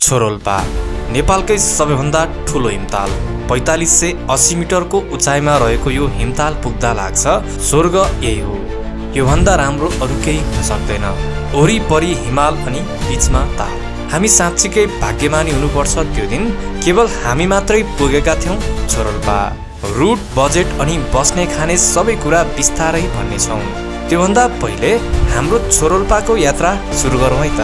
छोरोल्पा नेपालकै सबैभन्दा ठुलो हिमताल 4580 मिटरको उचाइमा रहेको यो हिमताल पुग्दा लाग्छ स्वर्ग यही हो। यो भन्दा राम्रो अरु केही हुन सक्दैन। वरिपरि हिमाल अनि बीचमा ताल। हामी साँच्चीकै भाग्यमानी हुनुपर्छ। त्यो दिन केवल हामी मात्रै पुगेका थियौं छोरोल्पा। रुट, बजेट अनि बस्ने खाने सबै कुरा बिस्तारै भन्नेछौं। त्योभन्दा पहिले हाम्रो छोरोल्पाको यात्रा सुरु गरौँ है त।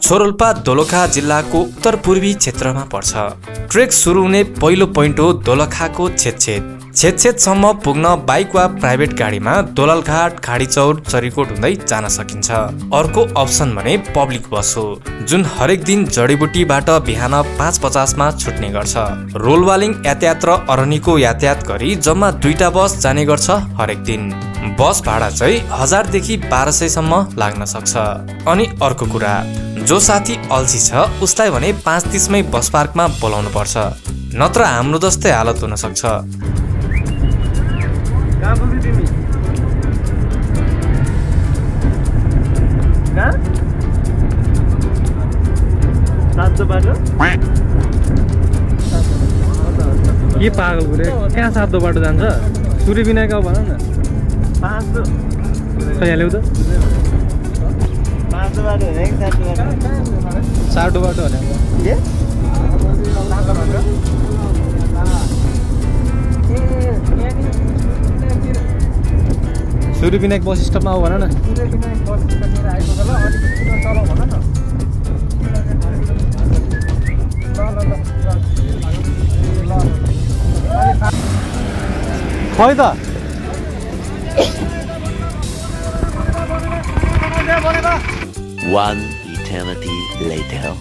छोरोल्पा दोलखा जिल्लाको उत्तर पूर्वी क्षेत्रमा पर्छ। ट्रेक सुरु हुने पहिलो पोइन्ट हो दोलखाको छेदछेदसम्म पुग्न बाइक वा प्राइभेट गाडीमा दोललघाट, खाडीचौर, चरीकोट हुँदै जान सकिन्छ। अर्को अप्सन भने पब्लिक बस हो, जुन हरेक दिन जडीबुटीबाट बिहान 5:50 मा छुट्ने गर्छ। रोलवालिङ यातायात र अरनीको यातायात गरी जम्मा 2टा बस जाने गर्छ हरेक दिन। बस भाडा चाहिँ 1000 देखि 1200 सम्म लाग्न सक्छ। अनि अर्को कुरा, जो साथी अल्छी छ उसलाई भने 5:30 मै बस पार्कमा बोलाउनु पर्छ, नत्र हाम्रो जस्तै हालत हुन सक्छ। के पागल गुरे, कहाँ सातो बाटो जान्छ? सूर्य विनायक भन न। 5 ल्याउ त। 5 बाटो हो कि 7 बाटो? 7 बाटो हो के? सूर्य विनायक बस स्टपमा आऊ भन न। सूर्य विनायक बस स्टपतिर आइपुग्छ ल, अनि तल भन न। खै त One eternity later.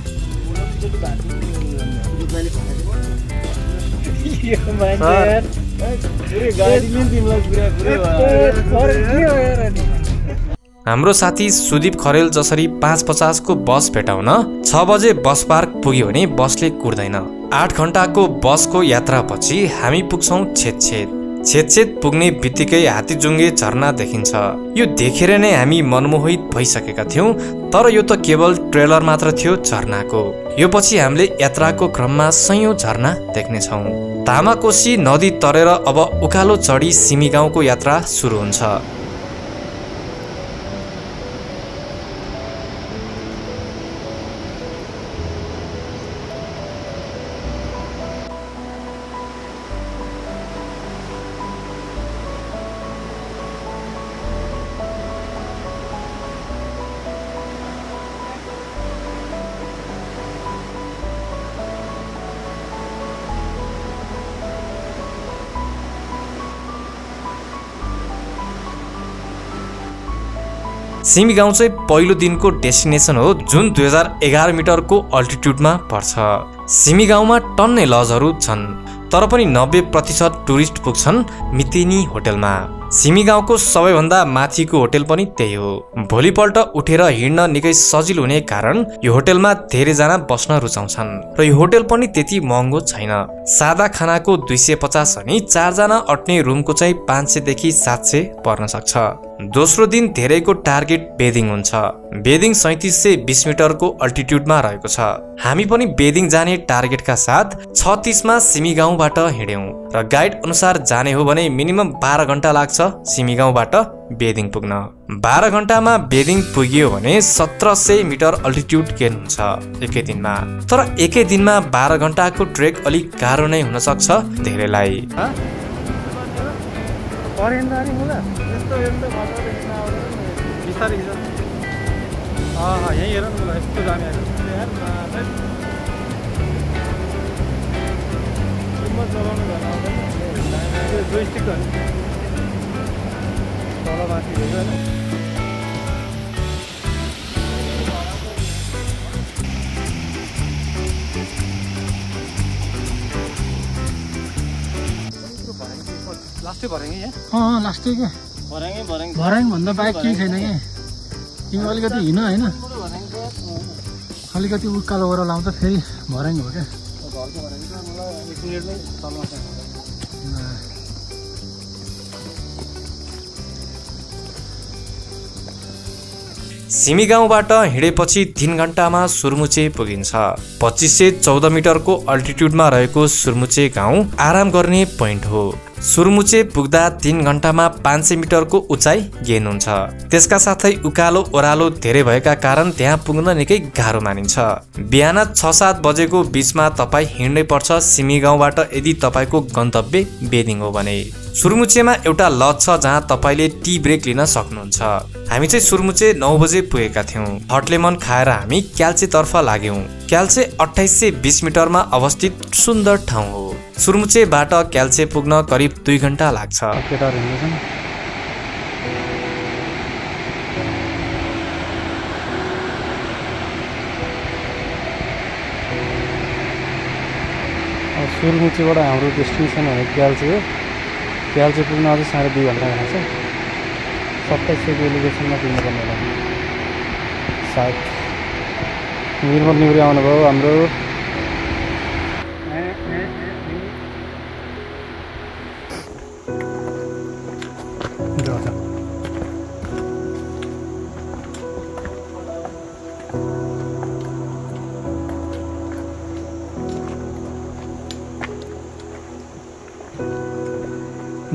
हाम्रो साथी सुदीप खरेल जसरी 5:50 को बस भेटाउन 6 बजे बस पार्क पुग्यो भने बसले कुर्दैन। 8 घण्टाको बसको यात्रापछि हामी पुग्छौं छेदछेद पुग्ने बित्तिकै हात्तीजुङ्गे झरना देखिन्छ। यो देखेर नै हामी मनमोहित भइसकेका थियौं, तर यो त केवल ट्रेलर मात्र थियो झरनाको। यो पछि हामीले यात्राको क्रममा सयौं झरना देख्नेछौं। तामाकोशी नदी तरेर अब उकालो चढी सिमी गाउँको यात्रा सुरु हुन्छ। सिमी गाउँ चाहिँ पहिलो दिनको डेस्टिनेसन हो, जुन 2011 मिटरको अल्टिट्युडमा पर्छ। सिमी गाउँमा टन्नै लजहरू छन्, तर पनि 90% टुरिस्ट पुग्छन् मितिनी होटलमा। सिमी गाउँको सबैभन्दा माथिको होटल पनि त्यही हो। भोलिपल्ट उठेर हिँड्न निकै सजिलो हुने कारण यो होटलमा धेरैजना बस्न रुचाउँछन् र यो होटल पनि त्यति महँगो छैन। सादा खानाको 250 अनि 4 जना अट्ने रुमको चाहिँ 500 देखि 700 पर्न सक्छ। दोस्रो दिन धेरैको टार्गेट बेदिङ हुन्छ। बेदिङ 3720 मिटरको अल्टिट्युडमा रहेको छ। हामी पनि बेदिङ जाने टार्गेटका साथ 36 मा सिमी गाउँबाट हिँड्यौं र गाइड अनुसार जाने हो भने मिनिमम 12 घण्टा लाग्छ सिमी गाउँबाट बेदिङ पुग्न। 12 घण्टामा बेदिङ पुगियो भने 1700 मिटर अल्टिट्युड गेन हुन्छ एकै दिनमा। तर एकै दिनमा 12 घण्टाको ट्रेक अलिक गाह्रो नै हुन सक्छ धेरैलाई। यही हेर न मलाई यस्तो जाने लास्टै भरेंगे यहाँ? लास्टै क्या भर्याङ भन्दा बाइक केही छैन क्या। तिमी अलिकति हिँड होइन, अलिकति उकालो गरेर लाउँछ फेरि भर्याङ हो क्या। सिमी गाउँबाट हिँडेपछि 3 घण्टामा सुर्मुचे पुगिन्छ। 2514 मिटरको अल्टिट्युडमा रहेको सुर्मुचे गाउँ आराम गर्ने पोइन्ट हो। सुर्मुचे पुग्दा 3 घण्टामा 500 मिटरको उचाइ गेन हुन्छ। त्यसका साथै उकालो ओह्रालो धेरै भएका कारण त्यहाँ पुग्न निकै गाह्रो मानिन्छ। बिहान 6-7 बजेको बीचमा तपाईँ हिँड्नै पर्छ सिमी गाउँबाट यदि तपाईँको गन्तव्य बेदिङ हो भने। सुर्मुचेमा एउटा लज छ जहाँ तपाईँले टी ब्रेक लिन सक्नुहुन्छ। हामी चाहिँ सुर्मुचे 9 बजे पुगेका थियौँ। हट लेमन खाएर हामी क्याल्चे तर्फ लाग्यौँ। क्याल्चे 2820 मिटरमा अवस्थित सुन्दर ठाउँ हो। सुर्मुचेबाट क्याल्चे पुग्न करिब 2 घण्टा लाग्छ। सुर्मुचेबाट हाम्रो डेस्टिनेसन भनेको क्याल्चे हो। क्याल्चे पुग्न अझै 2.5 घण्टा लाग्छ। 2700 एलिभेसनमा पुग्नुपर्ने होला सायद। निर्मल निउरी आउनुभयो हाम्रो।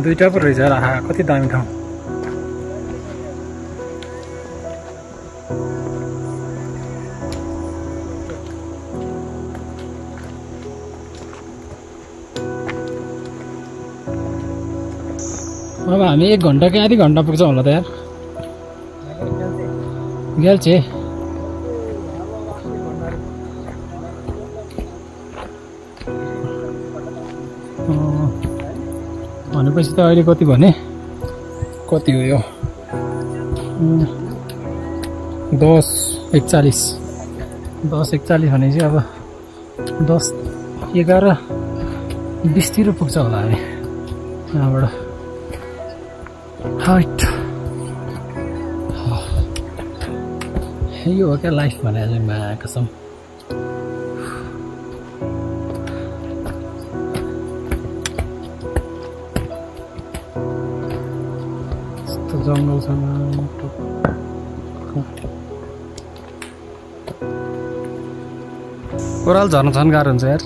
दुईटा पो रहेछ र कति दामी ठाउँ। अब हामी 1 घण्टा कि आधी घण्टा पुग्छौँ होला त यार। क्याल्चे भनेपछि त अहिले कति भने कति हो यो 10:41 भनेपछि अब 10:11:20 तिर पुग्छ होला हामी यहाँबाट। हाइट यो हो क्या लाइफ भने चाहिँ मा कसम। जङ्गल छ ओह्रालो झर्न झन् गाह्रो हुन्छ यार।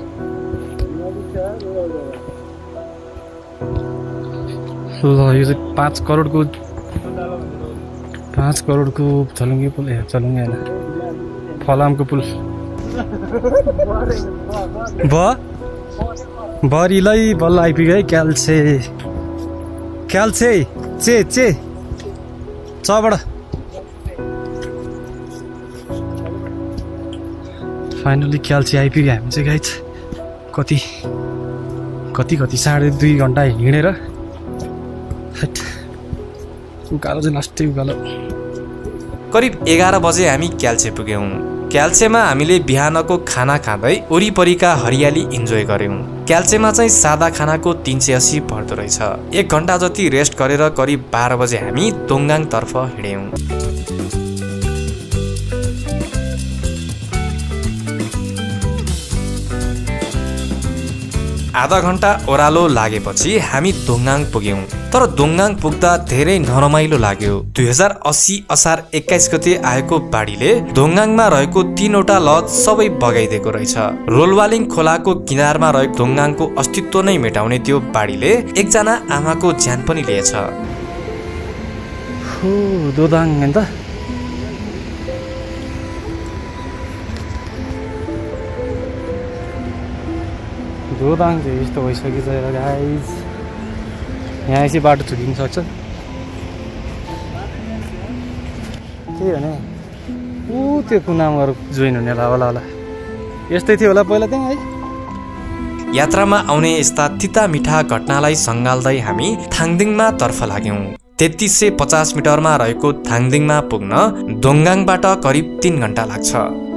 ल यो चाहिँ 5 करोडको झलुङ्गे पुल झलुङ्गे होइन फलामको पुल। बरिलै बल्ल आइपुग्यो है क्याल्चे। क्याल्चे चे चबाट फाइनली क्याल्चे आइपुग्यो हामी चाहिँ गाइज। कति 2.5 घण्टा हिँडेर उकालो चाहिँ लास्टै उकालो। करिब 11 बजे हामी क्याल्चे पुग्यौँ। क्याल्चेमा हामीले बिहानको खाना खाँदै वरिपरिका हरियाली इन्जोय गर्यौँ। क्याल्चेमा चाहिँ सादा खानाको 380 पर्दो रहेछ। 1 घण्टा जति रेस्ट गरेर करिब 12 बजे हामी दोङ्गाङ तर्फ हिँड्यौँ। आधा घण्टा ओह्रालो लागेपछि हामी दोङ्गाङ पुग्यौँ। तर दोङ्गाङ पुग्दा धेरै नरमाइलो लाग्यो। 2080 असार 21 गते आएको बाढीले दोङ्गाङमा रहेको 3वटा लज सबै बगाइदिएको रहेछ। रोलवालिङ खोलाको किनारमा रहेको दोङ्गाङको अस्तित्व नै मेटाउने त्यो बाढीले एकजना आमाको ज्यान पनि लिएछ। दोदाङ हैन त दोदाङ चाहिँ यस्तो भइसकेछ गाइज। यहाँ यसै बाटो छुटिन सक्छ। त्यही हो नि त्यो कुनामा गएर जोइन हुने होला यस्तै थियो होला पहिला त्यहाँ है। यात्रामा आउने यस्ता तिता मिठा घटनालाई सँगाल्दै हामी थाङदिङमा तर्फ लाग्यौँ। 3350 मिटरमा रहेको थाङदिङमा पुग्न दोङ्गाङबाट करिब 3 घण्टा लाग्छ।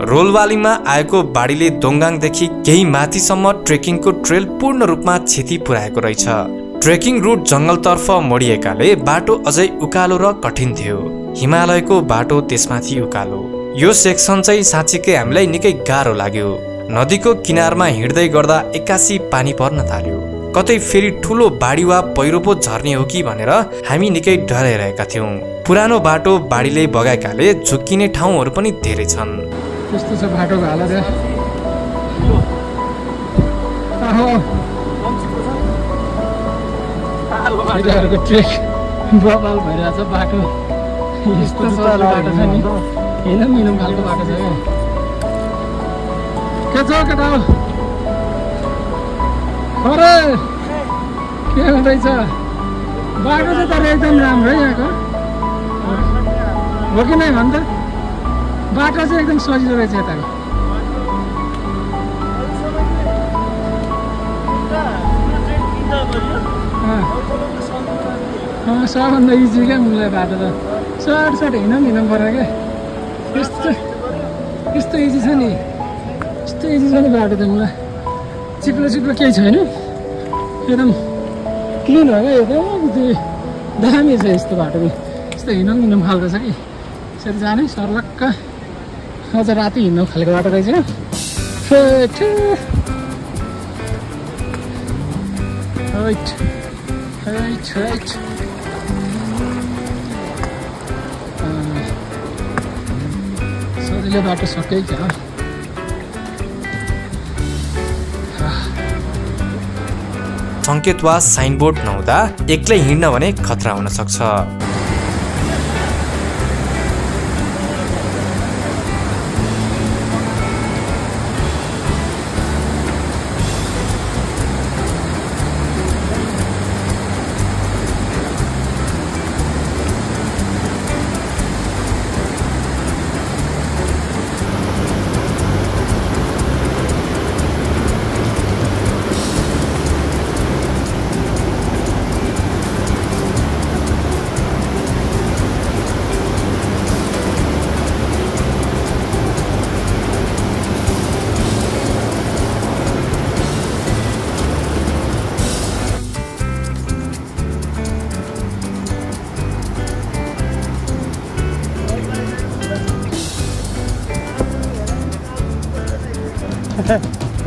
रोलवालिङमा आएको बाढीले दोङ्गाङदेखि केही माथिसम्म ट्रेकिङको ट्रेल पूर्ण रूपमा क्षति पुर्याएको रहेछ। ट्रेकिङ रुट जङ्गलतर्फ मोडिएकाले बाटो अझै उकालो र कठिन थियो। हिमालयको बाटो त्यसमाथि उकालो। यो सेक्सन चाहिँ साँच्चीकै हामीलाई निकै गाह्रो लाग्यो। नदीको किनारमा हिँड्दै गर्दा एक्कासी पानी पर्न थाल्यो। कतै फेरि ठुलो बाढी वा पहिरो पो झर्ने हो कि भनेर हामी निकै डराइरहेका थियौँ। पुरानो बाटो बाढीले बगाएकाले झुक्किने ठाउँहरू पनि धेरै छन्। त्यस्तो छ बाटोको हालत। ट्रेक बबाल भइरहेछ बाटो। यस्तो बाटो छ नि होइन मिनम खालको बाटो छ क्या के छ केटा अरे के हुँदैछ बाटो चाहिँ तर एकदम राम्रो है यहाँको हो कि नै भन् त बाटो चाहिँ एकदम सजिलो रहेछ यताको सबभन्दा इजी क्या मलाई बाटो त सर्ट हिँड्नु पर्यो क्या यस्तो इजी छ नि यस्तो इजी छ नि बाटो त मलाई चिप्लो केही छैन एकदम क्लिन हो क्या एकदम दामी छ यस्तो बाटो यस्तो हिँड्नु खालको छ कि यसरी जाने सर्लक्क अझ राति हिँड्नु खालको बाटो रहेछ सजिलो बाटो सकेको छ सङ्केत वा साइनबोर्ड नहुँदा एक्लै हिँड्न भने खतरा हुन सक्छ।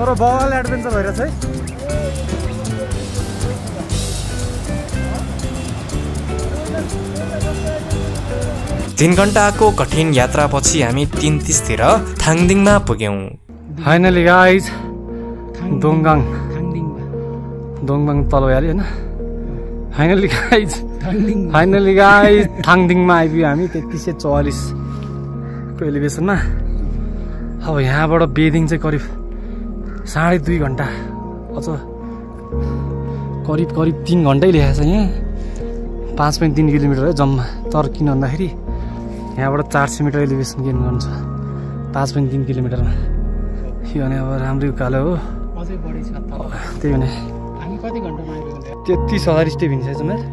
तर बवाल एडभेन्चर भइरहेछ है 3 घण्टाको कठिन यात्रापछि हामी 3:30 तिर थाङदिङमा पुग्यौं। फाइनली गाइज दोङगाङ तल भइहाल्यो हैन। फाइनली गाइज थाङदिङमा आइपुग्यो हामी 3344 को एलिभेसनमा। अब यहाँबाट बेदिङ चाहिँ करिब 2.5 घण्टा अझ करिब 3 घण्टै लेखेको छ। यहाँ 5.3 किलोमिटर है जम्मा। तर किन भन्दाखेरि यहाँबाट 400 मिटर एलिभेसन गेन गर्नु छ 5.3 किलोमिटरमा। यो भने अब राम्रै उकालो हो। त्यही भने हामी कति घण्टामा आइपुग्यौँ? 33,000 स्टेप हिँडिसकेछ मैले।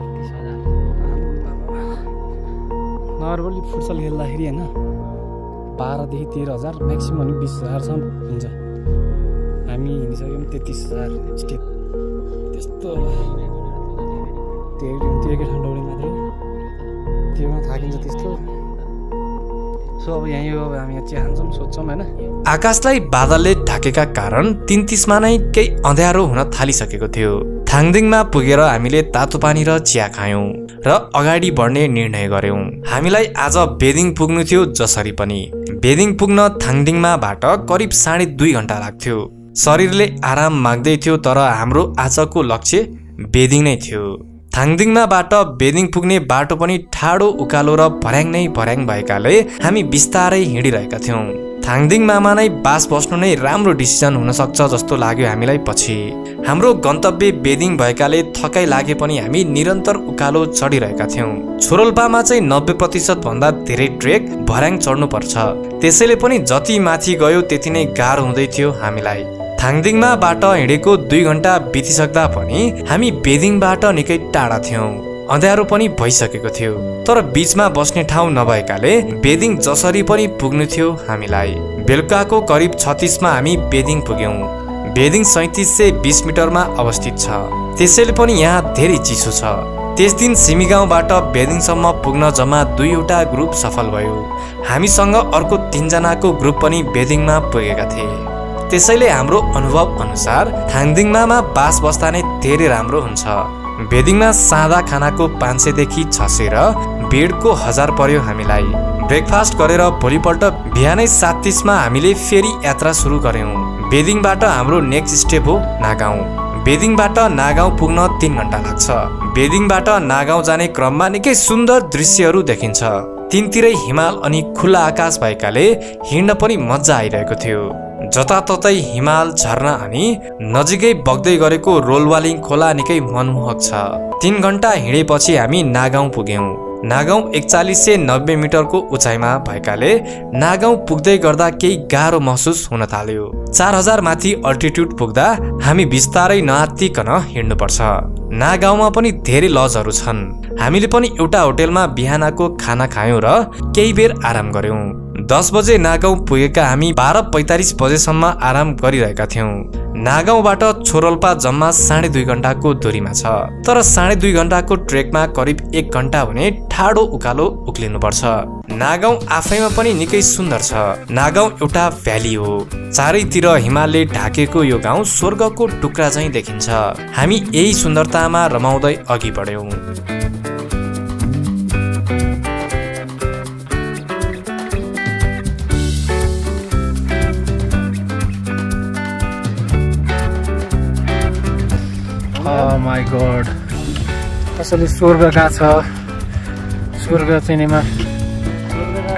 नर्मली फुटसल खेल्दाखेरि होइन 12 देखि 13,000 म्याक्सिमम 20,000सम्म हुन्छ। हामी हिँडिसक्यौँ 33,000 स्टेप। त्यस्तो त्यो एकै ठाउँ दौडी मात्रै त्योमा थाकिन्छ त्यस्तो। सो अब यहीँ हो। अब हामी चिया खान्छौँ सोध्छौँ होइन। आकाशलाई बादलले ढाकेका कारण 33मा नै केही अँध्यारो हुन थालिसकेको थियो। थाङदिङमा पुगेर हामीले तातो पानी र चिया खायौँ र अगाडि बढ्ने निर्णय गर्यौँ। हामीलाई आज बेदिङ पुग्नु थियो। जसरी पनि बेदिङ पुग्न थाङदिङमाबाट करिब 2.5 घण्टा लाग्थ्यो। शरीरले आराम माग्दै थियो तर हाम्रो आजको लक्ष्य बेदिङ नै थियो। थाङदिङमाबाट बेदिङ पुग्ने बाटो पनि ठाडो उकालो र भर्याङ नै भर्याङ भएकाले हामी बिस्तारै हिँडिरहेका थियौँ। थाङदिङमामा नै बास बस्नु नै राम्रो डिसिजन हुन सक्छ जस्तो लाग्यो हामीलाई पछि। हाम्रो गन्तव्य बेदिङ भएकाले थकाइ लागे पनि हामी निरन्तर उकालो चढिरहेका थियौँ। छोरोल्पामा चाहिँ 90% भन्दा धेरै ट्रेक भर्याङ चढ्नु पर्छ। त्यसैले पनि जति माथि गयो त्यति नै गाह्रो हुँदै थियो हामीलाई। थाङदिङमाबाट हिँडेको 2 घण्टा बितिसक्दा पनि हामी बेदिङबाट निकै टाढा थियौँ। अँध्यारो पनि भइसकेको थियो तर बीचमा बस्ने ठाउँ नभएकाले बेदिङ जसरी पनि पुग्नु थियो हामीलाई। बेलुकाको करिब 36मा हामी बेदिङ पुग्यौँ। बेदिङ 3720 मिटरमा अवस्थित छ। त्यसैले पनि यहाँ धेरै चिसो छ। त्यस दिन सिमीगाउँबाट बेदिङसम्म पुग्न जम्मा 2वटा ग्रुप सफल भयो। हामीसँग अर्को 3 जनाको ग्रुप पनि बेदिङमा पुगेका थिए। त्यसैले हाम्रो अनुभव अनुसार थाङदिङमामा बास बस्दा नै धेरै राम्रो हुन्छ। बेदिङमा सादा खानाको 500 देखि 600 र बेडको 1000 पर्यो हामीलाई। ब्रेकफास्ट गरेर भोलिपल्ट बिहानै 7:30 मा हामीले फेरि यात्रा सुरु गर्यौं। बेदिङबाट हाम्रो नेक्स्ट स्टेप हो नागाउँ। बेदिङबाट नागाउँ पुग्न 3 घण्टा लाग्छ। बेदिङबाट नागाउँ जाने क्रममा निकै सुन्दर दृश्यहरू देखिन्छ। तीनतिरै हिमाल अनि खुला आकाश भएकाले हिँड्न पनि मजा आइरहेको थियो। जताततै हिमाल, झरना अनि नजिकै बग्दै गरेको रोलवालिङ खोला निकै मनमोहक छ। 3 घण्टा हिँडेपछि हामी नागाउँ पुग्यौं। नागाउँ 4190 मिटरको उचाइमा भएकाले नागाउँ पुग्दै गर्दा केही गाह्रो महसुस हुन थाल्यो। 4000 माथि अल्टिट्युड पुग्दा हामी बिस्तारै नआत्तिकन हिँड्नुपर्छ। नागाउँमा पनि धेरै लजहरू छन्। हामीले पनि एउटा होटेलमा बिहानको खाना खायौं र केही बेर आराम गर्यौं। 10 बजे नागाउँ पुगेका हामी 12:45 बजेसम्म आराम गरिरहेका थियौं। नागाउँबाट छोरोल्पा जम्मा 2.5 घण्टाको दूरीमा छ। तर 2.5 घण्टाको ट्रेकमा करिब 1 घण्टा भने ठाडो उकालो उक्लिनुपर्छ। नागाउँ आफैमा पनि निकै सुन्दर छ। नागाउँ एउटा भ्याली हो। चारैतिर हिमालले ढाकेको यो गाउँ स्वर्गको टुक्रा झैं देखिन्छ। हामी यही सुन्दरतामा रमाउँदै अघि बढ्यौं। माई गॉड, असली स्वर्ग कहाँ छ? स्वर्ग चिनेमा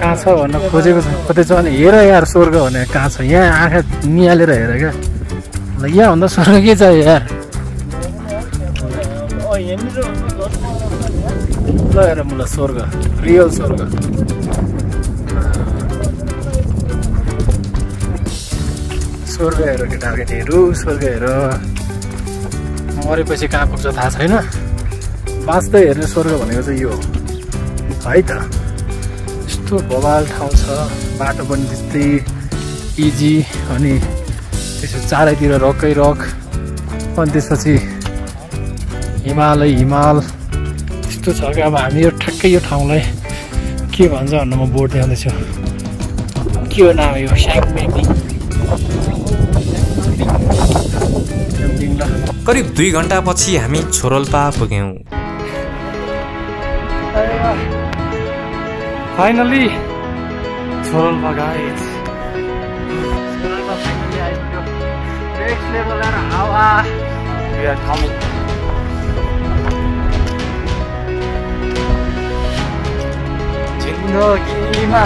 कहाँ छ भन्न खोजेको छ। कतै छ भने हेर यार स्वर्ग भने कहाँ छ? यहाँ आँखा निहालेर हेर क्या। ल यहाँभन्दा स्वर्ग के छ यार? ल हेर मलाई स्वर्ग, रियल स्वर्ग। स्वर्ग हेर केटाकेटीहरू, स्वर्ग हेर। मरेपछि कहाँ पुग्छ थाहा छैन। बाँच्दै हेर्ने स्वर्ग भनेको चाहिँ यो है त। यस्तो बवाल ठाउँ छ। बाटो पनि त्यस्तै इजी अनि त्यसो चारैतिर रकै रक अनि त्यसपछि हिमालै हिमाल यस्तो छ कि अब हामी यो ठ्याक्कै यो ठाउँलाई के भन्छ भन्नु म बोर्ड देखाउँदैछु। के हो नाम यो? स्याङमेटी। करिब 2 घण्टापछि हामी छोरोल्पा पुग्यौं। Finally Tsho Rolpa guys. Tsho Rolpa finally आइपुग्यो। नेक्स्ट लेभल यार हावा। We are coming. जिन्दगीमा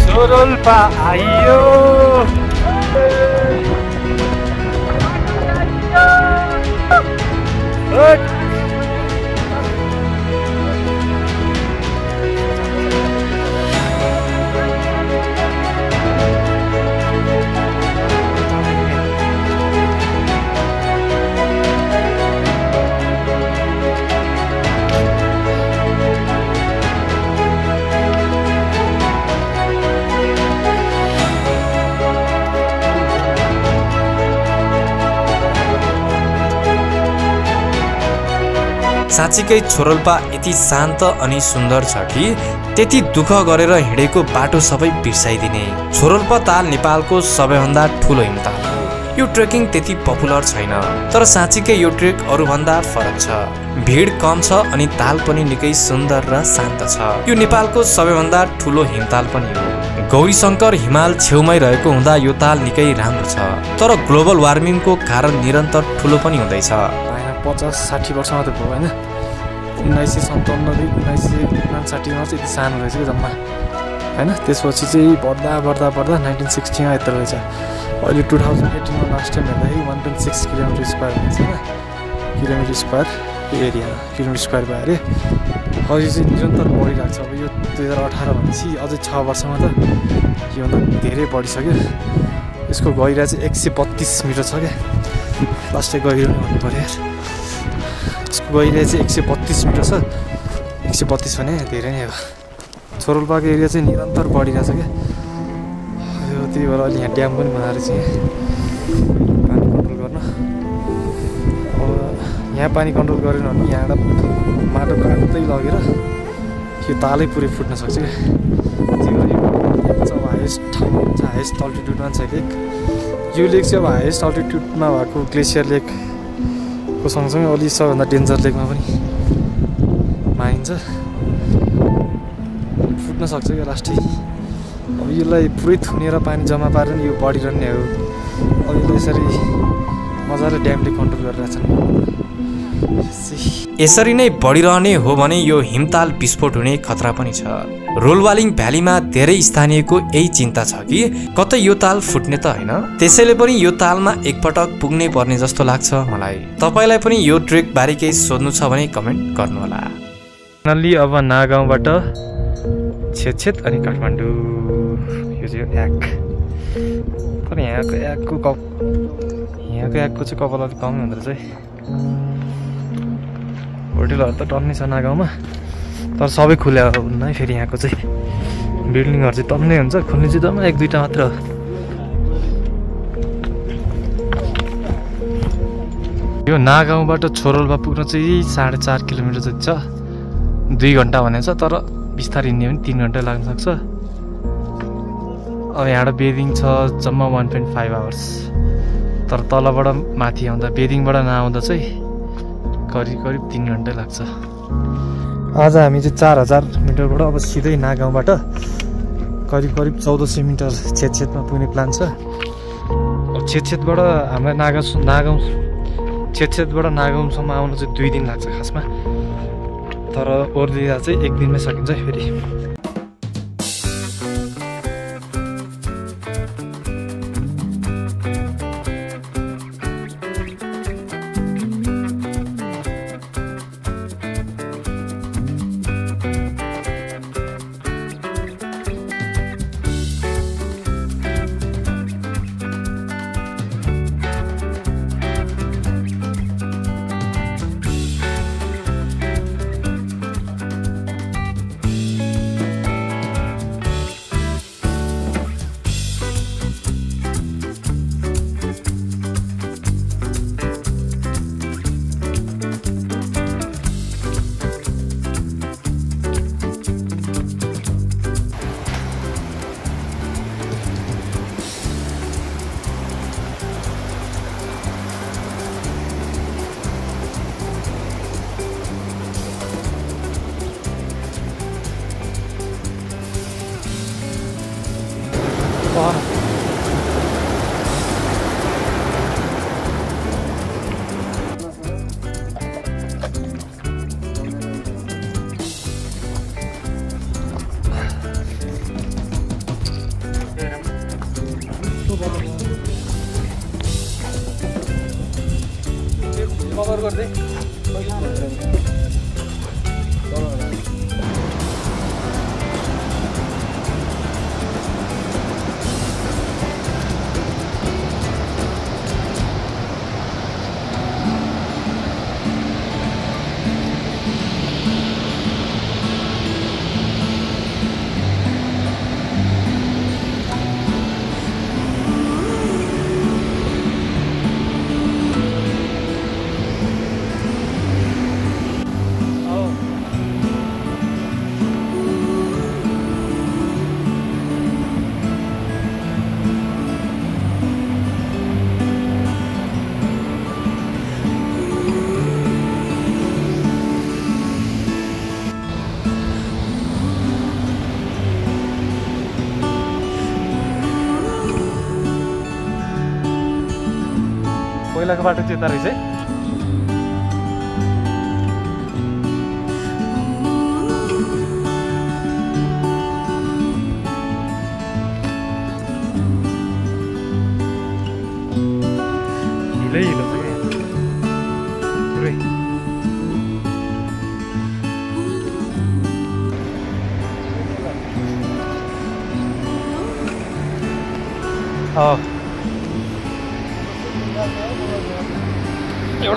छोरोल्पा आइयो। साँच्चीकै छोरोल्पा यति शान्त अनि सुन्दर छ कि त्यति दुःख गरेर हिँडेको बाटो सबै बिर्साइदिने। छोरोल्पा ताल नेपालको सबैभन्दा ठुलो हिमताल हो। यो ट्रेकिङ त्यति पपुलर छैन, तर साँच्चीकै यो ट्रेक अरूभन्दा फरक छ। भिड कम छ अनि ताल पनि निकै सुन्दर र शान्त छ। यो नेपालको सबैभन्दा ठुलो हिमताल पनि हो। गौरीशङ्कर हिमाल छेउमै रहेको हुँदा यो ताल निकै राम्रो छ। तर ग्लोबल वार्मिङको कारण निरन्तर ठुलो पनि हुँदैछ। 50-60 वर्ष मात्रै भयो होइन। 1957 1959 चाहिँ यति सानो रहेछ कि जम्मा होइन। त्यसपछि चाहिँ बढ्दा 1960 मा यत्रो रहेछ। अहिले 2018 मा लास्ट टाइम हेर्दाखेरि 1.6 किलोमिटर स्क्वायर हुन्छ होइन। Kilometre square area kilometre square भयो अरे। अझै चाहिँ निरन्तर बढिरहेको छ। अब यो 2018 भनेपछि अझै 6 वर्षमा त योभन्दा धेरै बढिसक्यो। यसको गहिरा चाहिँ 132 मिटर छ क्या। लास्टै गहिरो भन्नु पऱ्यो यार। यसको गहिरा चाहिँ 132 मिटर छ। 132 भने धेरै नै हो। छोरोल्पाको एरिया चाहिँ निरन्तर बढिरहेछ क्या। यो त्यही भएर अहिले यहाँ ड्याम पनि बनाएर चाहिँ पानी कन्ट्रोल गर्न। अब यहाँ पानी कन्ट्रोल गरेन भने यहाँबाट माटो काट्दै लगेर यो तालै पुरै फुट्न सक्छ क्या। त्यही भएर यो हाइएस्ट ठाउँ हुन्छ, हाइएस्ट अल्टिट्युडमा छ कि यो लेक चाहिँ अब हाइएस्ट अल्टिट्युडमा भएको ग्लेसियर लेकको सँगसँगै अलि सबभन्दा डेन्जर लेकमा पनि मानिन्छ। फुट्न सक्छ क्या लास्टै। अब यसलाई पुरै थुनेर पानी जम्मा पारेर यो बढिरहने हो। अब यसलाई यसरी मजाले ड्यामले कन्ट्रोल गरिरहेछन्। यसरी नै बढिरहने हो भने यो हिमताल विस्फोट हुने खतरा पनि छ। रोलवालिङ भ्यालीमा धेरै स्थानीयको यही चिन्ता छ कि कतै यो ताल फुट्ने त होइन। त्यसैले पनि यो तालमा एकपटक पुग्नै पर्ने जस्तो लाग्छ मलाई। तपाईलाई पनि यो ट्रेक बारे केही सोध्नु छ भने कमेन्ट गर्नुहोला। फाइनल्ली अब नागाउँबाट छेदछेद अनि काठमाडौँ। यो चाहिँ याक तर यहाँको याकको चाहिँ कपाल अलिक कमै हुँदो रहेछ है। होटेलहरू त टन्नै छ नागाउँमा तर सबै खुल्या हुन्न है। फेरि यहाँको चाहिँ बिल्डिङहरू चाहिँ टन्नै हुन्छ, खुल्ने चाहिँ जम्मा 1-2टा मात्र हो। यो नागाउँबाट छोरोल्पा पुग्न चाहिँ 4.5 किलोमिटर जति छ। 2 घन्टा भनेको छ तर बिस्तारै हिँड्ने भने 3 घन्टा लाग्न सक्छ। अब यहाँबाट बेदिङ छ जम्मा 1.5 आवर्स। तर तलबाट माथि आउँदा बेदिङबाट नआउँदा चाहिँ करिब 3 घन्टा लाग्छ। आज हामी चाहिँ 4000 मिटरबाट अब सिधै नागाउँबाट करिब 1400 मिटर छेदछेदमा पुग्ने प्लान छ। अब छेदछेदबाट हामीलाई छेदछेदबाट नागाउँसम्म आउनु चाहिँ 2 दिन लाग्छ खासमा। तर ओर्लिँदा चाहिँ 1 दिनमै सकिन्छ फेरि। कभर गर्दै पहिलाको बाटो चाहिँ यता रहेछ है। हिलै हिलो छ क्या पुरै।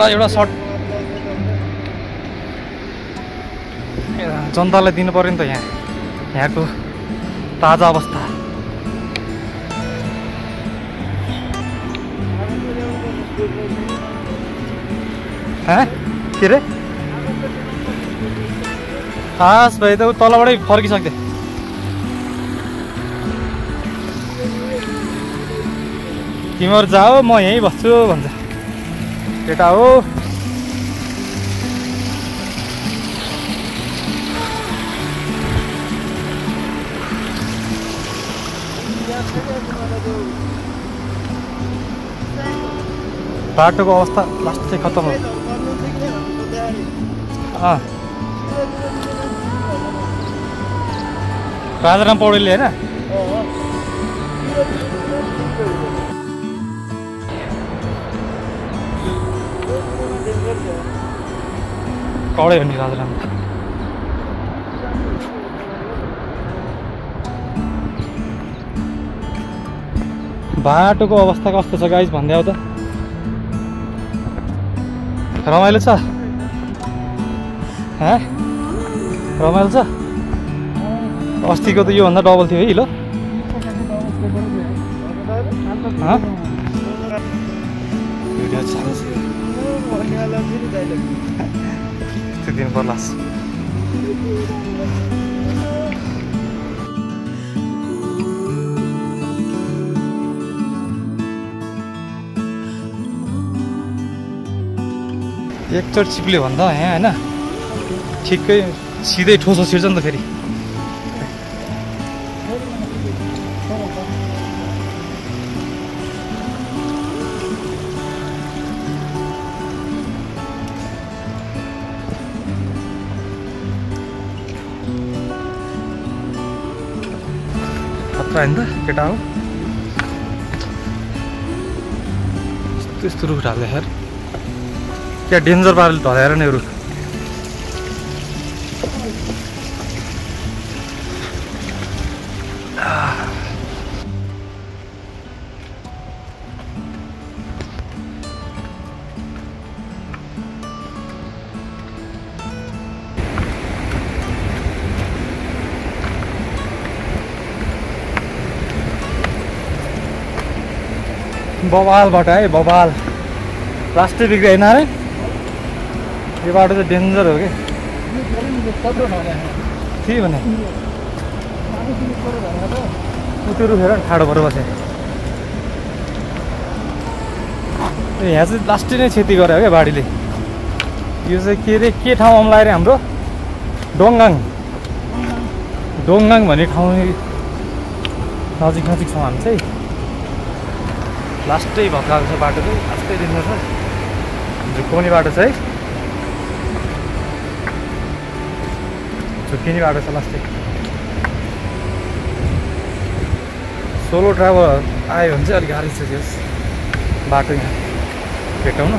एउटा सर्ट जनतालाई दिनु पर्यो नि त यहाँको ताजा अवस्था। के रे खास भाइ त तलबाटै फर्किसक्थे। तिमीहरू जाऊ म यहीँ बस्छु भन्छ केटा हो। बाटोको अवस्था लास्ट चाहिँ खत्तम हो। राजाराम पौडेलले होइन कडै हो नि राजाराम। बाटोको अवस्था कस्तो छ गाइस भन्दै आऊ त। रमाइलो छ रमाइलो छ। अस्तिको त योभन्दा डबल थियो है हिलो। त्यो दिन पर्ला। एकचोटि चिप्ल्यो भन्दा यहाँ होइन ठिकै सिधै ठोसो छिर्छ नि त फेरि। खतरा होइन त केटा हो। यस्तो रुख ढाल्यो यार क्या डेन्जर पाराले ढलाएर नै रुख। बवालबाट है बवाल प्लास्टिक बिग्रिएन है। यो बाटो चाहिँ डेन्जर हो कि के भने त्यो रुखेर ठाडो भएर बसेँ। यहाँ चाहिँ लास्टै नै क्षति गर्यो क्या बाढीले। यो चाहिँ के अरे के ठाउँ आउँला अरे हाम्रो डोङगाङ भन्ने ठाउँ नजिक नजिक छौँ हामी चाहिँ। लास्टै भत्काएको छ बाटो चाहिँ लास्टै डेन्जर छ। झुक्काउने बाटो छ है झुक्किने बाटो छ लास्टै। सोलो ट्राभल आयो भने चाहिँ अलिक गाह्रो छ त्यस बाटो यहाँ भेटाउन।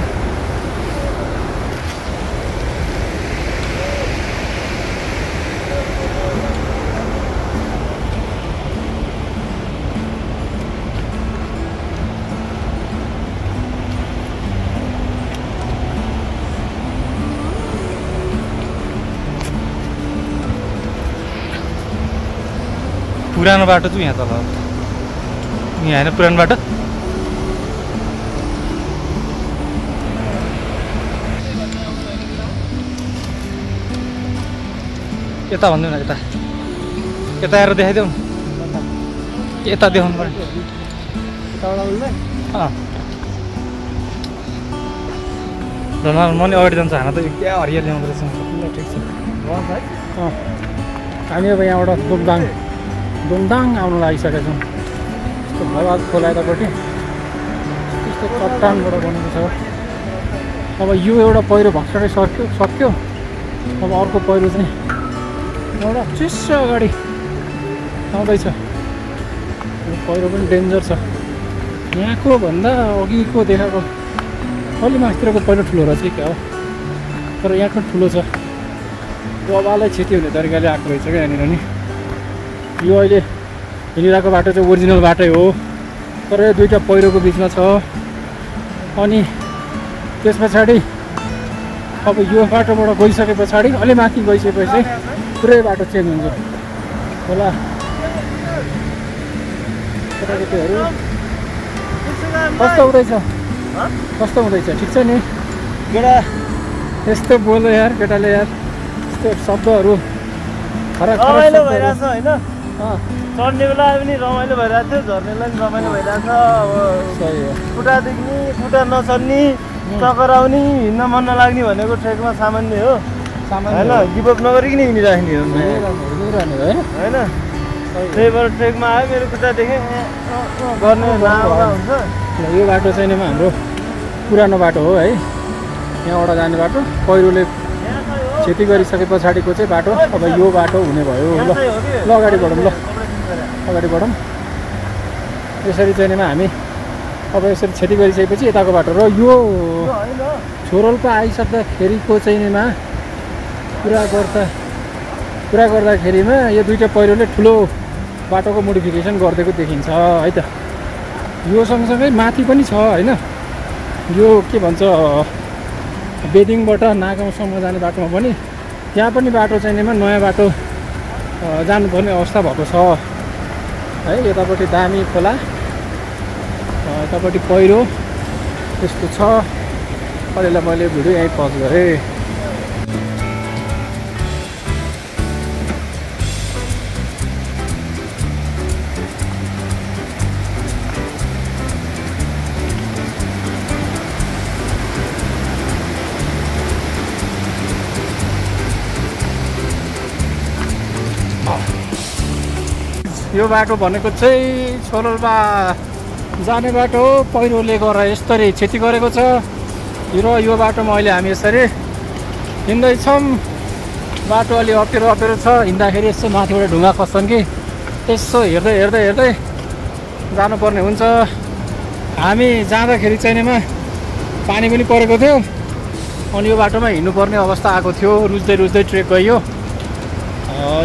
पुरानो बाटो चाहिँ यहाँ तल यहाँ होइन पुरानो बाटो। यता भन्दिउँ न यता यता आएर देखाइदेऊ न। यता देखाउनु पर्यो। म नि अगाडि जान्छ हाना त क्या हरियाली आउँदो रहेछ। ठिक छ हामी अब यहाँबाट दोङदाङ आउनु लागिसकेका छौँ। यस्तो भवाल खोला यतापट्टि त्यस्तो चट्टानबाट बनेको छ। अब यो एउटा पहिरो भर्खरै सक्यो। अब अर्को पहिरो चाहिँ एउटा चिसो अगाडि आउँदैछ। यो पहिरो पनि डेन्जर छ। यहाँको भन्दा अघिको देखाएको अलि माथितिरको पहिरो ठुलो रहेछ कि क्या हो। तर यहाँको ठुलो छ। बबालाई क्षति हुने तरिकाले आएको रहेछ क्या यहाँनिर नि। यो अहिले हिँडिरहेको बाटो चाहिँ ओरिजिनल बाटै हो तर यो दुईवटा पहिरोको बिचमा छ। अनि त्यस पछाडि अब यो बाटोबाट गइसके पछाडि अलि माथि गइसकेपछि पुरै बाटो चेन्ज हुन्छ होला। केटाकेटीहरू कस्तो हुँदैछ ठिक छ नि केटा। यस्तो बोल्यो यार केटाले यार यस्तो शब्दहरू खराब खराब शब्दहरू होइन। चढ्ने बेला पनि रमाइलो भइरहेको थियो झर्नेलाई पनि रमाइलो भइरहेको छ अब सही हो खुट्टा देख्ने खुट्टा नचल्ने टकराउने हिँड्न मन नलाग्ने भनेको ट्रेकमा सामान्य हो होइन गिभअप नगरिकन हिँडिराख्ने हो होइन त्यही भएर ट्रेकमा आयो मेरो खुट्टा देखेँ गर्ने नआउँदा हुन्छ यो बाटो चाहिँ नि हाम्रो पुरानो बाटो हो है यहाँबाट जाने बाटो पहिरोले क्षति गरिसके पछाडिको चाहिँ बाटो अब यो बाटो हुने भयो ल अगाडि बढौँ ल अगाडि बढौँ यसरी चाहिँ नि हामी अब यसरी क्षति गरिसकेपछि यताको बाटो र यो छोरोल्पा आइसक्दाखेरिको चाहिँ निमा कुरा गर्दाखेरिमा यो दुईवटा पहिरोले ठुलो बाटोको मोडिफिकेसन गरिदिएको देखिन्छ है त यो सँगसँगै माथि पनि छ होइन यो के भन्छ बेदिङबाट नागाउँसम्म जाने बाटोमा पनि त्यहाँ पनि बाटो चाहिँ नयाँ बाटो जानुपर्ने अवस्था भएको छ है यतापट्टि दामी खोला यतापट्टि पहिरो त्यस्तो छ अहिलेलाई मैले भिडियो यहीँ पज गरेँ यो बाटो भनेको चाहिँ छोरोल्पा जाने बाटो पहिरोले गरेर यसरी क्षति गरेको छ र यो बाटोमा अहिले हामी यसरी हिँड्दैछौँ बाटो अलि अप्ठ्यारो छ हिँड्दाखेरि यसो माथिबाट ढुङ्गा खस्छन् कि यसो हेर्दै जानुपर्ने हुन्छ हामी जाँदाखेरि चाहिँ पानी पनि परेको थियो अनि यो बाटोमा हिँड्नुपर्ने अवस्था आएको थियो रुच्दै ट्रेक गयो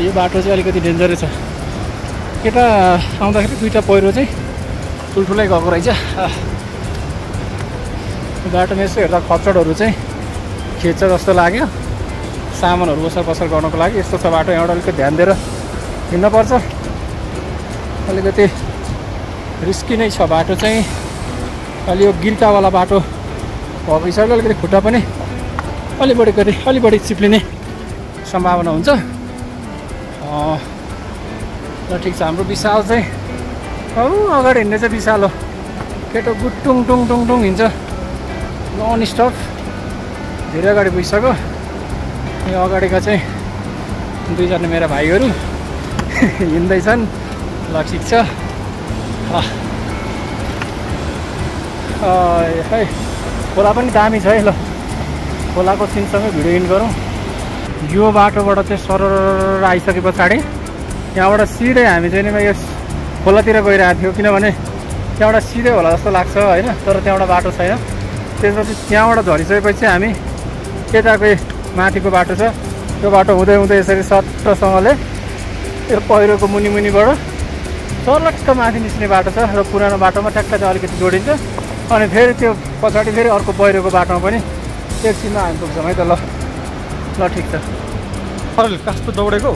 यो बाटो चाहिँ अलिकति डेन्जरै छ यता आउँदाखेरि दुईवटा पहिरो चाहिँ ठुल्ठुलै गएको रहेछ बाटोमा यसो हेर्दा खच्चडहरू चाहिँ खेच्छ जस्तो लाग्यो सामानहरू ओसार पसार गर्नको लागि यस्तो छ बाटो यहाँबाट अलिकति ध्यान दिएर हिँड्नुपर्छ अलिकति रिस्की नै छ बाटो चाहिँ अलि यो गिर्कावाला बाटो भएको हिसाबले अलिकति खुट्टा पनि अलि बढी चिप्लिने सम्भावना हुन्छ ल ठिक छ हाम्रो विशाल चाहिँ अगाडि हिँड्ने चाहिँ विशाल हो केटो गुटुङ टुङ हिँड्छ नन स्टप धेरै अगाडि पुगिसक्यो यो अगाडिका चाहिँ दुईजना मेरा भाइहरू हिँड्दैछन् ल ठिक छ है खोला पनि दामी छ है ल खोलाको सिनसँगै भिडियो इन गरौँ यो बाटोबाट चाहिँ सरर आइसके पछाडि यहाँबाट सिधै हामी चाहिँ यस खोलातिर गइरहेको थियो किनभने त्यहाँबाट सिधै होला जस्तो लाग्छ होइन तर त्यहाँबाट बाटो छैन त्यसपछि त्यहाँबाट झरिसकेपछि हामी यताको माथिको बाटो छ त्यो बाटो हुँदै यसरी सट्टसँगले यो पहिरोको मुनिबाट चलक्क माथि निस्किने बाटो छ र पुरानो बाटोमा ठ्याक्क चाहिँ अलिकति जोडिन्छ अनि फेरि त्यो पछाडि फेरि अर्को पहिरोको बाटोमा पनि एकछिनमा हामी पुग्छौँ है त ल ठिक छ कस्तो दौडेको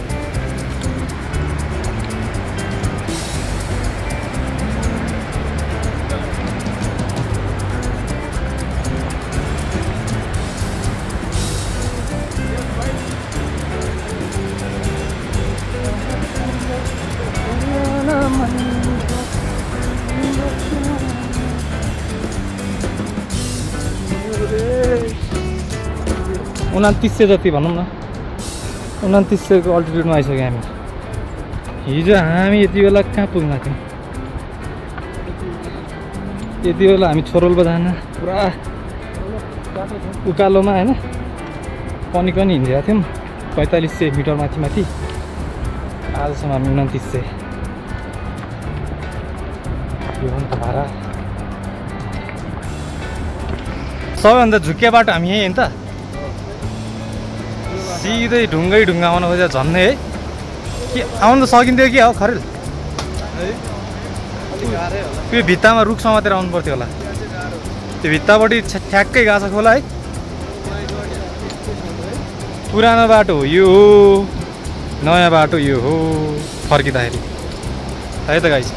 उनातिस जति भनौँ न 2900को अल्टिट्युडमा आइसक्यो हामी हिजो हामी यति बेला कहाँ पुग्न थियौँ यति बेला हामी छोरोल्पा जान पुरा उकालोमा होइन पनि हिँडेका थियौँ 4500 मिटर माथि आजसम्म हामी 2900 यो हो नि त भाडा सबैभन्दा झुक्किया बाटो हामी यहीँ होइन त सिधै ढुङ्गा आउनु खोजेर झन्ने है कि आउनु त सकिन्थ्यो कि खरेल त्यो भित्तामा रुख समातेर आउनु पर्थ्यो होला त्यो भित्तापट्टि ठ्याक्कै गएको छ खोला है पुरानो बाटो हो यो हो नयाँ बाटो यो हो फर्किँदाखेरि है त गाइस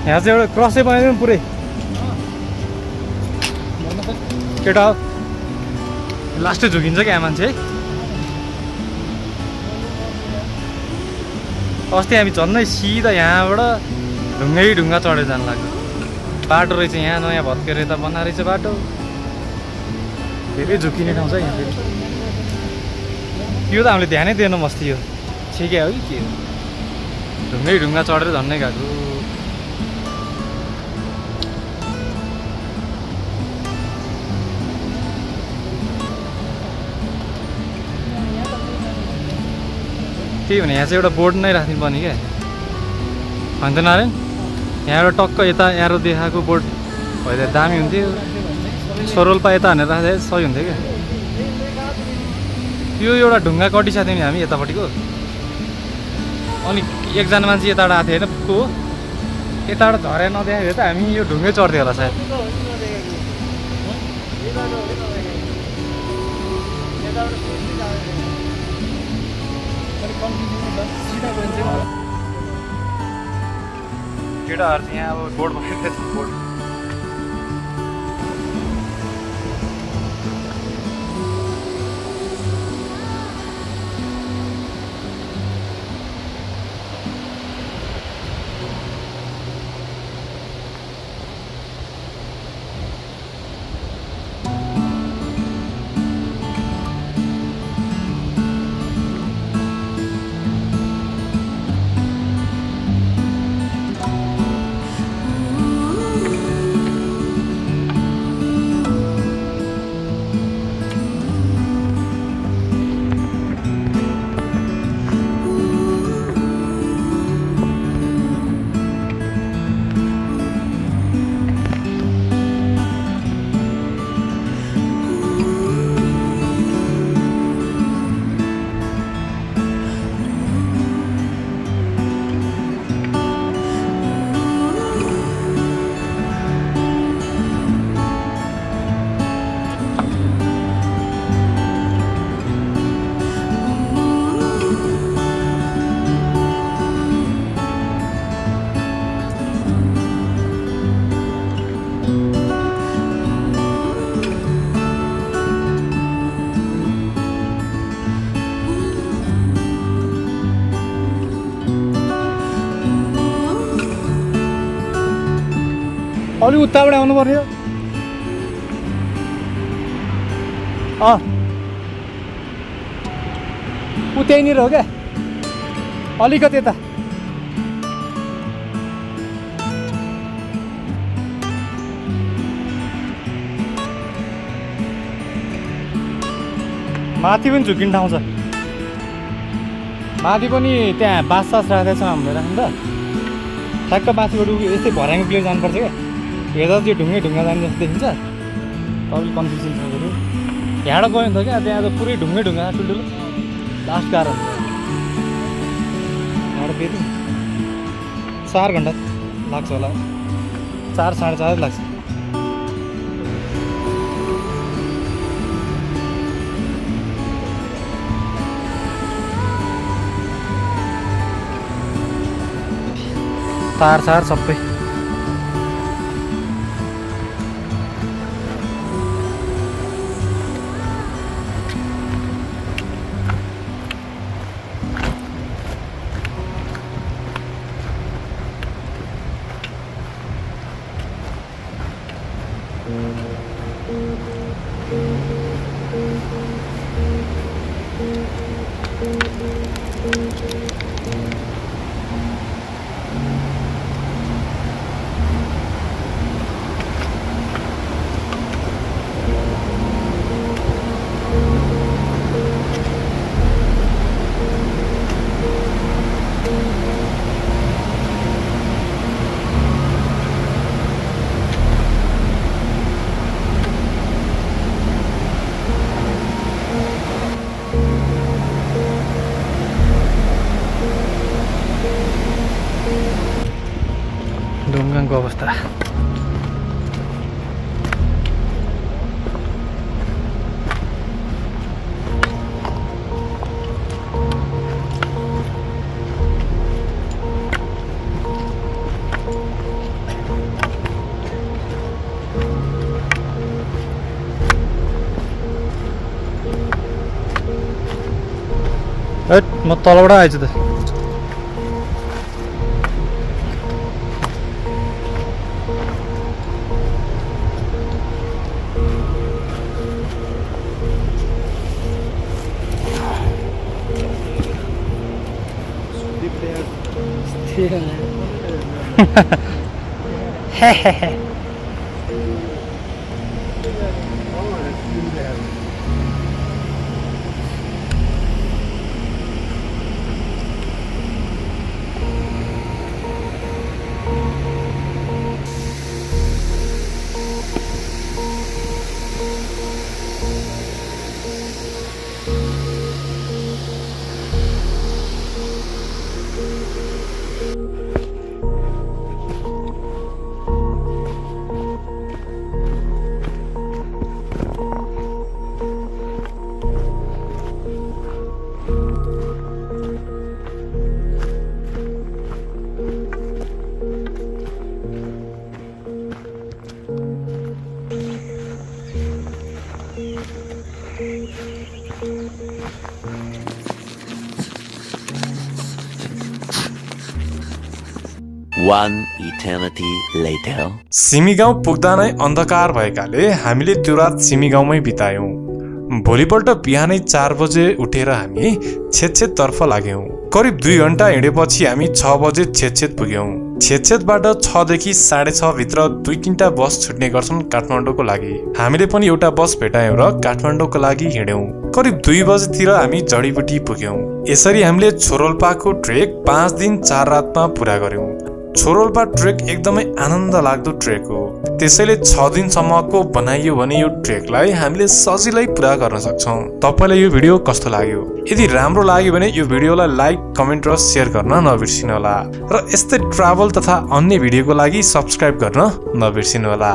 यहाँ चाहिँ एउटा क्रसै बनाइदिउँ पुरै केटा लास्टै झुकिन्छ क्या मान्छे है। अस्ति हामी झन्नै सिधा यहाँबाट ढुङ्गा चढेर जानु लाग्यो। बाटो रहेछ यहाँ नयाँ भत्केर यता बनाएर रहेछ बाटो, धेरै झुकिने ठाउँ छ यहाँ फेरि। यो त हामीले ध्यानै दिएन मस्ती, यो ठिकै हो कि के हो, ढुङ्गा चढेर झन्नै गएको। त्यही भने यहाँ चाहिँ एउटा बोर्ड नै राख्नु पर्ने क्या भन्थ्यो नारायण। यहाँ एउटा टक्क यता एरो देखाएको बोर्ड भइदिए दामी हुन्थ्यो। सरोल्पा यता हानेर राख्दा सही हुन्थ्यो क्या। यो एउटा ढुङ्गा कटिसक्यो नि हामी यतापट्टिको, अनि एकजना मान्छे यताबाट आएको थियो होइन पुग्को हो, यताबाट झरेर नदेखाएको त हामी यो ढुङ्गै चढ्थ्यो होला सायद। केटाहरू चाहिँ यहाँ अब बोर्ड बसेको छ बोर्ड। अलि उत्ताबाट आउनु पर्यो। ऊ त्यहीँनिर हो क्या, अलिकति यता। माथि पनि झुकिने ठाउँ छ, माथि पनि त्यहाँ बाँस राख्दैछ हामीले राख्नु त। ठ्याक्क माथिबाट यस्तै भर्याङ प्लेस जानुपर्छ क्या, हेर्दा त्यो ढुङ्गा जाने जस्तो देखिन्छ। तपाईँले कन्फ्युजन छ बरु यहाँबाट गयो नि त क्या, त्यहाँ त पुरै ढुङ्गा ठुल्ठुलो लास्ट कार हुन्छ। यहाँबाट फेरि 4 घन्टा लाग्छ होला, 4 साढे 4 लाग्छ। तार सबै ढुङ्गाको अवस्था। म तलबाट आएछु त One eternity later. सिमी गाउँ पुग्दा नै अन्धकार भएकाले हामीले त्यो रात सिमी गाउँमै बितायौं। भोलिपल्ट बिहानै 4 बजे उठेर हामी छेदछेदतर्फ लाग्यौं। करिब 2 घण्टा हिँडेपछि हामी 6 बजे छेदछेद पुग्यौं। छेदछेदबाट 6 देखि 6:30 भित्र 2-3टा बस छुट्ने गर्छन् काठमाडौँको लागि। हामीले पनि एउटा बस भेटायौं र काठमाडौँको लागि हिँड्यौं। करिब 2 बजेतिर हामी जडीबुटी पुग्यौं। यसरी हामीले छोरोल्पाको ट्रेक 5 दिन 4 रातमा पूरा गर्यौं। छोरोल्पा ट्रेक एकदमै आनन्द लाग्दो ट्रेक हो। त्यसैले 6 दिनसम्मको बनाइयो भने यो ट्रेकलाई हामीले सजिलै पूरा गर्न सक्छौं। तपाईलाई यो भिडियो कस्तो लाग्यो? यदि राम्रो लाग्यो भने यो भिडियोलाई लाइक, कमेन्ट र शेयर गर्न नबिर्सिनु होला र यस्तै ट्राभल तथा अन्य भिडियोको लागि सब्स्क्राइब गर्न नबिर्सिनु होला।